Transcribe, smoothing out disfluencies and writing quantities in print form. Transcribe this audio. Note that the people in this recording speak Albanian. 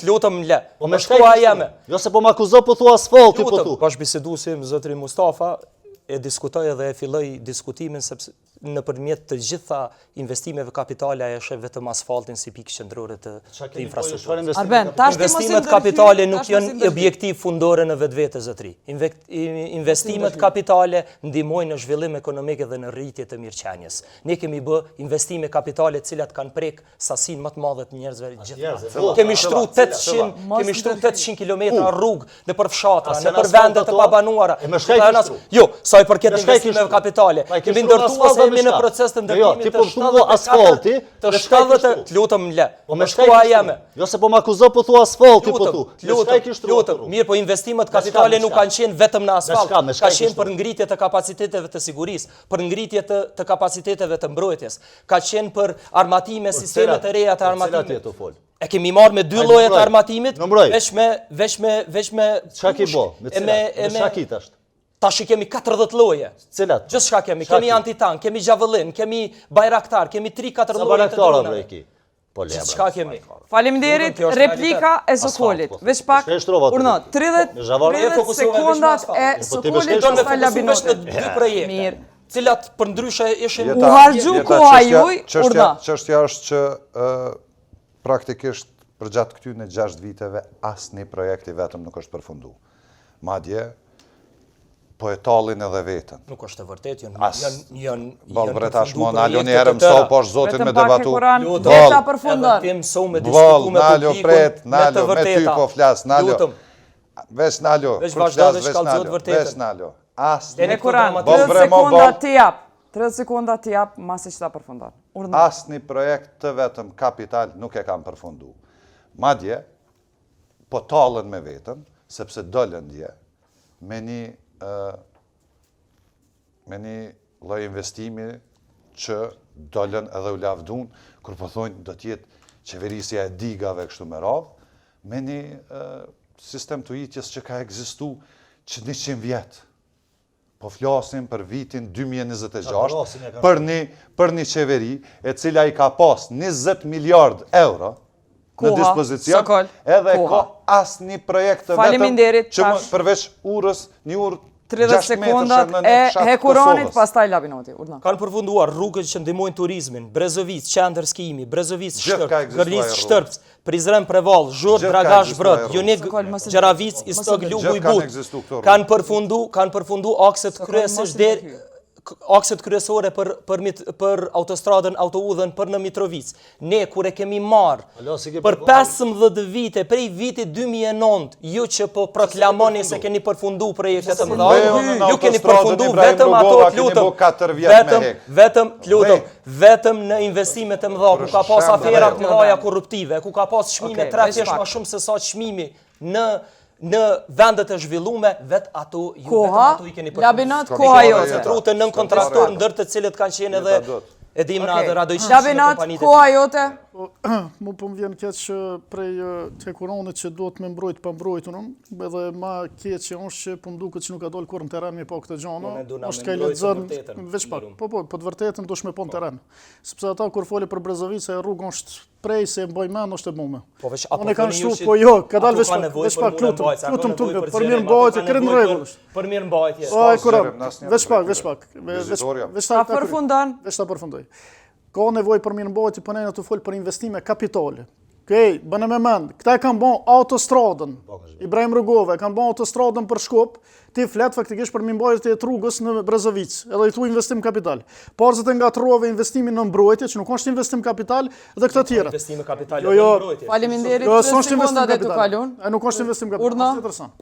t'lutem le. Po me shkoa jeme. Jo se po më akuzo po thua asfalti po thu. Bash biseduesim zotri Mustafa e diskutoj edhe e filloi diskutimin sepse nëpërmjet të gjitha investimeve kapitale ajo është vetëm asfaltin si pikë qendrore të infrastrukturës. Investimet kapitale nuk janë objektiv fundore në vetvete zotri. Investimet kapitale ndihmojnë në zhvillim ekonomik dhe në rritje të mirëqenies. Ne kemi bë investime kapitale të cilat kanë prek sasinë më të madhe të njerëzve gjithmonë. Kemi shtruar 800 kilometra rrugë nëpër fshatra, nëpër vende të pabanuara. Jo, sa i përket investimeve kapitale, kemi ndërtuar në proces të ndërtimit të 70 lutem le. Po me shkoa jeme. Jo se po më akuzo po thua asfalti po thu. Lutem. Mirë, po investimet kapitale nuk kanë qenë vetëm në asfalt, ka qenë për ngritje të kapaciteteve të sigurisë, për ngritje të kapaciteteve të mbrojtjes, ka qenë për armatime, sisteme të reja të armatimit. E kemi marrë me 2 lloje të armatimit, veç me çka ke bë? Me shakit është. Tash kemi 40 lloje. Cilat? Gjithçka kemi. Kemi antitank, kemi javelin, kemi bayraktar, kemi 3-4 lloje të dronave. Po le. Gjithçka kemi. Faleminderit. Replika e Sokolit. Veç pak. Urno, 30 sekondat e Sokolit pastaj Labinoti. 2 projekte. Mirë. Cilat përndryshe ishin u harxhu koha juaj, urna. Çështja është që praktikisht për gjatë këtyre 6 viteve asnjë projekti vetëm nuk është përfunduar. Madje po e tallin edhe vetën. Nuk është e vërtetë, janë Ballë tashmon alo një herë mësoj poshtë zotin me debatu. Veta përfundon. Ti mësoj me diskutuar me publikun. Nalo, me ty po flas, Nalo. Veç Nalo, veç vazhdo të shkallëzohet vërtetën. Veç Nalo. Në Kur'an, 30 sekonda të jap. 30 sekonda të jap, masi që ta përfundon. Asnjë projekt të vetëm kapital nuk e kam përfunduar. Madje po tallen me veten, sepse dolën dje me një lloj investimi që dolën edhe u lavdun, kur po thonë do t'jetë qeverisja e digave kështu me radhë, me një sistem të ujitjes që ka ekzistu që 100 vjetë. Po flasim për vitin 2026, për një qeveri e cila i ka pas 20 miliard euro në dispozicion, edhe ka asë një projekt të vetëm që përveç urës, një urë 30 sekondat e Hekuranit, pastaj Labinoti. Kanë përfunduar rrugët që ndihmojnë turizmin, Brezovic, qendër skijimi, Brezovic Shtërp, Gërlis Shtërp, Prizren Preval, Zhurë, Dragash Brod, Junik, Gjeravic, Istog, Luguj But. Kanë përfundu akset kryesore për autostradën, autoudhën për në Mitrovic. Ne, kur e kemi marë për 15 vite, prej vitit 2009, ju që po proklamoni se keni përfundu projektet të mëdha, ju keni përfundu vetëm ato vetëm në investimet të mëdha, ku ka pas aferat mëdhaja korruptive, ku ka pas çmime 3 herë më shumë se sa çmimi në vendet e zhvillume, vetë ato i keni përfundu. Labinot, koha jote. Koncentrute nën kontraktor, ndër të cilët kanë qenë edhe Edimna dhe Radojqishi. Labinot, koha jote. Mu po më vjen keq që prej Hekuranit që duhet me mbrojt pa mbrojturën, edhe ma keq që është që po më duket që nuk ka dalë kur në teren me pa këtë gjana, është ka i lexon veç pak. Po të vërtetën dush me pa në teren. Sepse ata kur foli për Brezovic e rrugën është prej se mbaj mend është e bume. Po veç apo ne kanë shtu po jo, ka dalë veç pak lutem për mirë mbajtje, kërën rregull. Për mirë mbajtje. Ai Kuran, veç pak. Veç ta përfundon. Veç ta përfundoj. Ka nevojë për mirë mbajtje, po ne të fol për investime kapitale. Okej, bënë me mend, këta kanë bën autostradën. Ibrahim Rugove kanë bën autostradën për Shkup, ti flet faktikisht për mirëmbajtje të rrugës në Brezovic, edhe i thu investim kapital. Parzët e ngatrove investimin në mbrojtje, që nuk është investim kapital, dhe këto tjera. Investime kapitale në mbrojtje. Faleminderit, 30 sekondat e të kalon. Nuk është investim kapital. Është interesant.